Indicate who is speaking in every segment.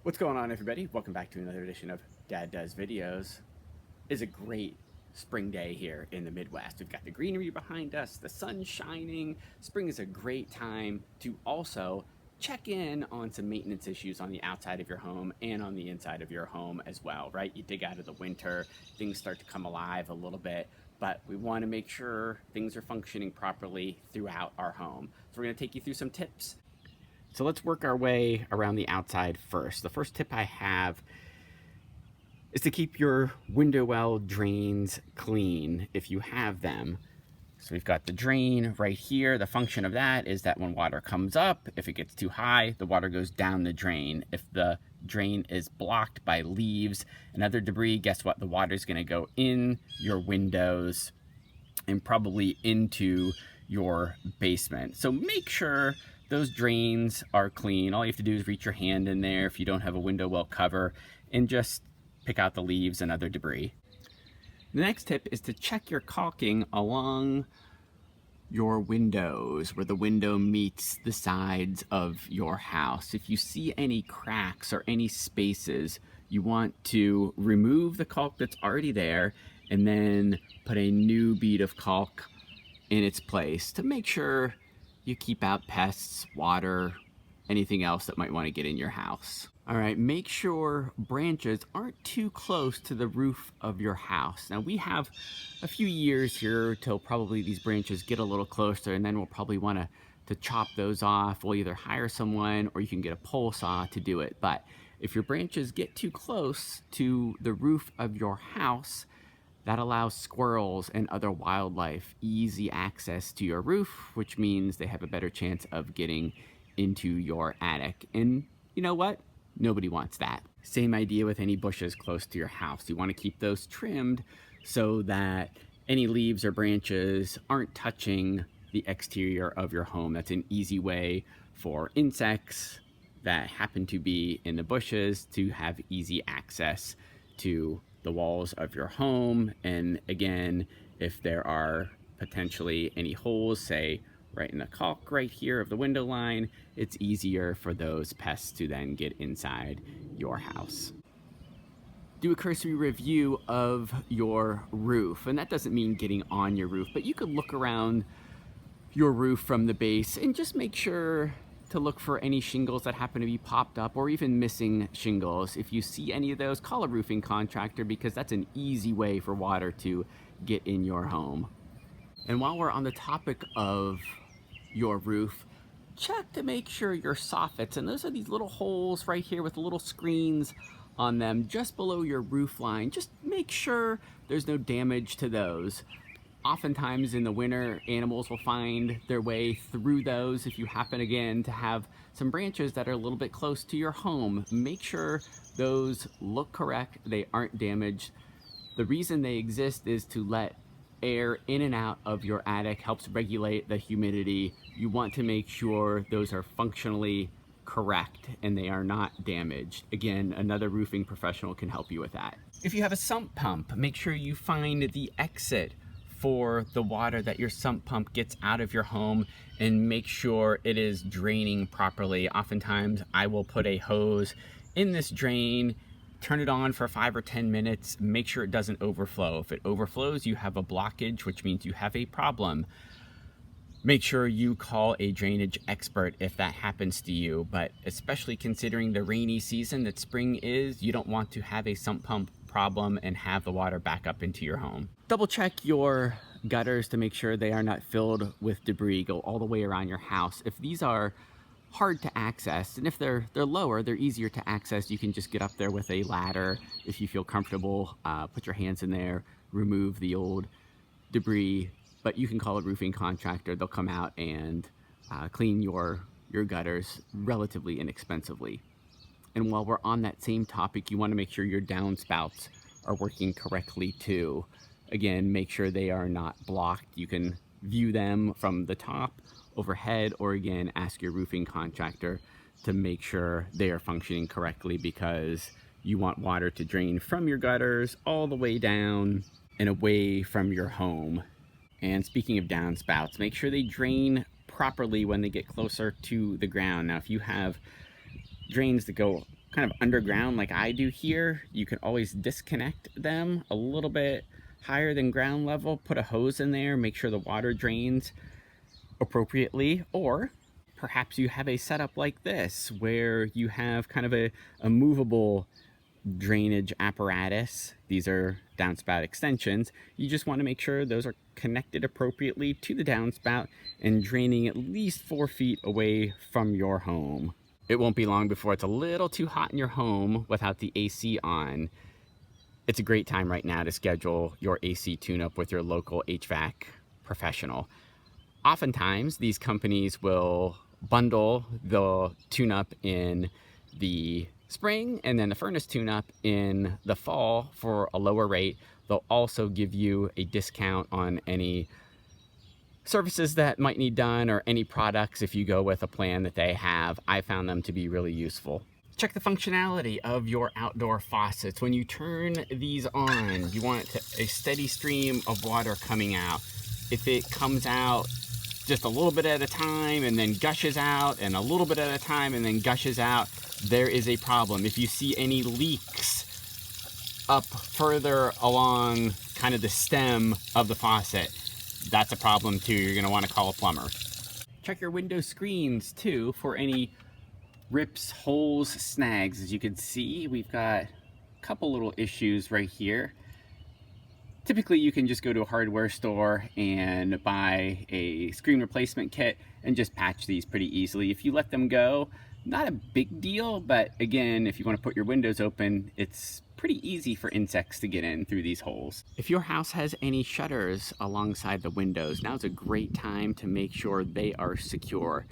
Speaker 1: What's going on, everybody? Welcome back to another edition of Dad Does Videos. It's a great spring day here in the Midwest. We've got the greenery behind us, the sun shining. Spring is a great time to also check in on some maintenance issues on the outside of your home and on the inside of your home as well, right? You dig out of the winter, things start to come alive a little bit, but we want to make sure things are functioning properly throughout our home. So we're going to take you through some tips. So let's work our way around the outside first. The first tip I have is to keep your window well drains clean if you have them. So we've got the drain right here. The function of that is that when water comes up, if it gets too high, the water goes down the drain. If the drain is blocked by leaves and other debris, guess what? The water is going to go in your windows and probably into your basement. So make sure those drains are clean. All you have to do is reach your hand in there if you don't have a window well cover and just pick out the leaves and other debris. The next tip is to check your caulking along your windows where the window meets the sides of your house. If you see any cracks or any spaces, you want to remove the caulk that's already there and then put a new bead of caulk in its place to make sure you keep out pests, water, anything else that might want to get in your house. All right, make sure branches aren't too close to the roof of your house. Now we have a few years here till probably these branches get a little closer, and then we'll probably want to chop those off. We'll either hire someone or you can get a pole saw to do it. But if your branches get too close to the roof of your house, that allows squirrels and other wildlife easy access to your roof, which means they have a better chance of getting into your attic. And you know what? Nobody wants that. Same idea with any bushes close to your house. You want to keep those trimmed so that any leaves or branches aren't touching the exterior of your home. That's an easy way for insects that happen to be in the bushes to have easy access to the walls of your home. And again, if there are potentially any holes, say right in the caulk right here of the window line, it's easier for those pests to then get inside your house. Do a cursory review of your roof, and that doesn't mean getting on your roof, but you could look around your roof from the base and just make sure to look for any shingles that happen to be popped up or even missing shingles. If you see any of those, call a roofing contractor because that's an easy way for water to get in your home. And while we're on the topic of your roof, check to make sure your soffits, and those are these little holes right here with little screens on them just below your roof line, just make sure there's no damage to those. Oftentimes in the winter, animals will find their way through those. If you happen again to have some branches that are a little bit close to your home, make sure those look correct, they aren't damaged. The reason they exist is to let air in and out of your attic, helps regulate the humidity. You want to make sure those are functionally correct and they are not damaged. Again, another roofing professional can help you with that. If you have a sump pump, make sure you find the exit for the water that your sump pump gets out of your home and make sure it is draining properly. Oftentimes I will put a hose in this drain, turn it on for 5 or 10 minutes, make sure it doesn't overflow. If it overflows, you have a blockage, which means you have a problem. Make sure you call a drainage expert if that happens to you, but especially considering the rainy season that spring is, you don't want to have a sump pump problem and have the water back up into your home. Double check your gutters to make sure they are not filled with debris. Go all the way around your house. If these are hard to access, and if they're lower, they're easier to access, you can just get up there with a ladder if you feel comfortable. Put your hands in there, remove the old debris, but you can call a roofing contractor. They'll come out and clean your gutters relatively inexpensively. And while we're on that same topic, you want to make sure your downspouts are working correctly too. Again, make sure they are not blocked. You can view them from the top, overhead, or again, ask your roofing contractor to make sure they are functioning correctly because you want water to drain from your gutters all the way down and away from your home. And speaking of downspouts, make sure they drain properly when they get closer to the ground. Now, if you have drains that go kind of underground like I do here, you can always disconnect them a little bit higher than ground level, put a hose in there, make sure the water drains appropriately. Or perhaps you have a setup like this where you have kind of a movable drainage apparatus. These are downspout extensions. You just want to make sure those are connected appropriately to the downspout and draining at least 4 feet away from your home. It won't be long before it's a little too hot in your home without the AC on. It's a great time right now to schedule your AC tune-up with your local HVAC professional. Oftentimes, these companies will bundle the tune-up in the spring and then the furnace tune-up in the fall for a lower rate. They'll also give you a discount on any services that might need done or any products if you go with a plan that they have. I found them to be really useful. Check the functionality of your outdoor faucets. When you turn these on, you want a steady stream of water coming out. If it comes out just a little bit at a time and then gushes out, and a little bit at a time and then gushes out, there is a problem. If you see any leaks up further along kind of the stem of the faucet, that's a problem too. You're going to want to call a plumber. Check your window screens too for any rips, holes, snags. As you can see, we've got a couple little issues right here. Typically you can just go to a hardware store and buy a screen replacement kit and just patch these pretty easily. If you let them go, not a big deal, but again, if you want to put your windows open, it's pretty easy for insects to get in through these holes. If your house has any shutters alongside the windows, now's a great time to make sure they are secure.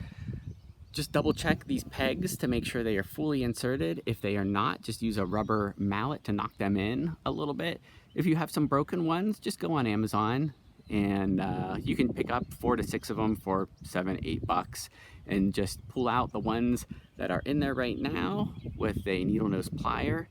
Speaker 1: Just double check these pegs to make sure they are fully inserted. If they are not, just use a rubber mallet to knock them in a little bit. If you have some broken ones, just go on Amazon and you can pick up 4 to 6 of them for $7-8 and just pull out the ones that are in there right now with a needle nose plier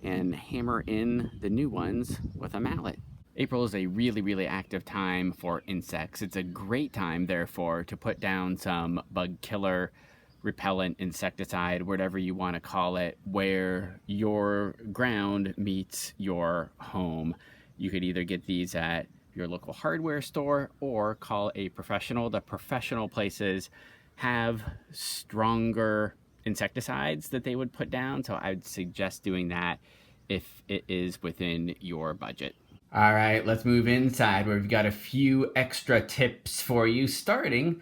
Speaker 1: and hammer in the new ones with a mallet. April is a really active time for insects. It's a great time, therefore, to put down some bug killer, repellent, insecticide, whatever you want to call it, where your ground meets your home. You could either get these at your local hardware store or call a professional. The professional places have stronger insecticides that they would put down, so I'd suggest doing that if it is within your budget. All right, let's move inside where we've got a few extra tips for you, starting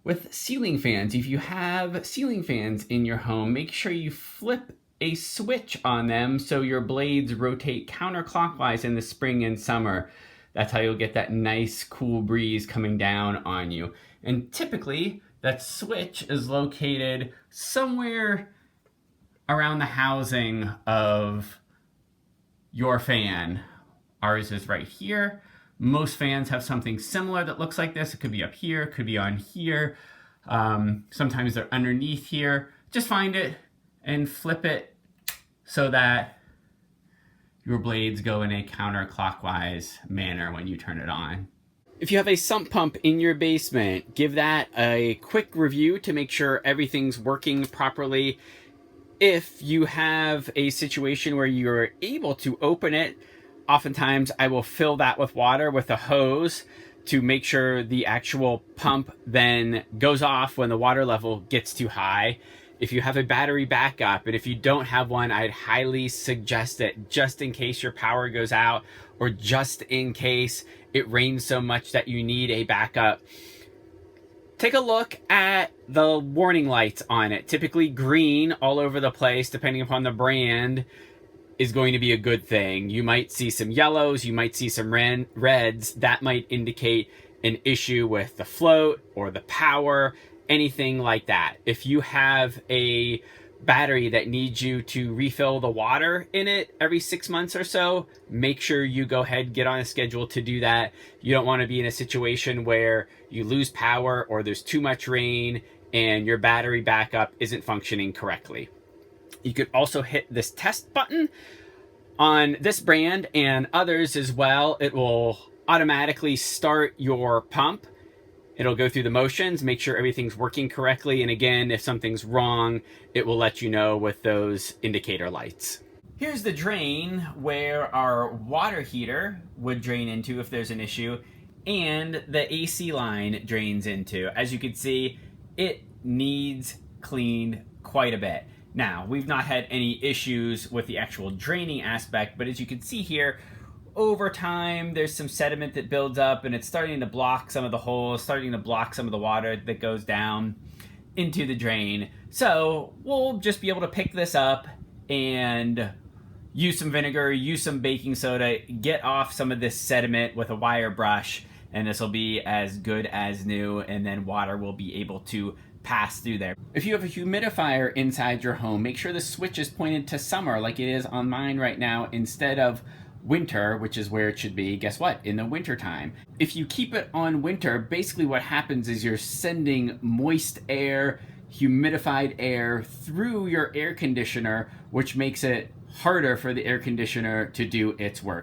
Speaker 1: with ceiling fans. If you have ceiling fans in your home, make sure you flip a switch on them so your blades rotate counterclockwise in the spring and summer. That's how you'll get that nice cool breeze coming down on you. And typically that switch is located somewhere around the housing of your fan. Ours is right here. Most fans have something similar that looks like this. It could be up here, it could be on here. Sometimes they're underneath here. Just find it and flip it so that your blades go in a counterclockwise manner when you turn it on. If you have a sump pump in your basement, give that a quick review to make sure everything's working properly. If you have a situation where you're able to open it, oftentimes I will fill that with water with a hose to make sure the actual pump then goes off when the water level gets too high. If you have a battery backup, and if you don't have one, I'd highly suggest it just in case your power goes out or just in case it rains so much that you need a backup. Take a look at the warning lights on it. Typically green all over the place, depending upon the brand, is going to be a good thing. You might see some yellows, you might see some reds. That might indicate an issue with the float or the power, anything like that. If you have a battery that needs you to refill the water in it every 6 months or so, make sure you go ahead, get on a schedule to do that. You don't want to be in a situation where you lose power or there's too much rain and your battery backup isn't functioning correctly. You could also hit this test button on this brand and others as well. It will automatically start your pump. It'll go through the motions, make sure everything's working correctly, and again, if something's wrong, it will let you know with those indicator lights. Here's the drain where our water heater would drain into if there's an issue, and the AC line drains into. As you can see, it needs cleaned quite a bit. Now, we've not had any issues with the actual draining aspect, but as you can see here, over time, there's some sediment that builds up and it's starting to block some of the holes, starting to block some of the water that goes down into the drain. So we'll just be able to pick this up and use some vinegar, use some baking soda, get off some of this sediment with a wire brush, and this will be as good as new, and then water will be able to pass through there. If you have a humidifier inside your home, make sure the switch is pointed to summer like it is on mine right now instead of winter, which is where it should be, guess what, in the winter time. If you keep it on winter, basically what happens is you're sending moist air, humidified air through your air conditioner, which makes it harder for the air conditioner to do its work.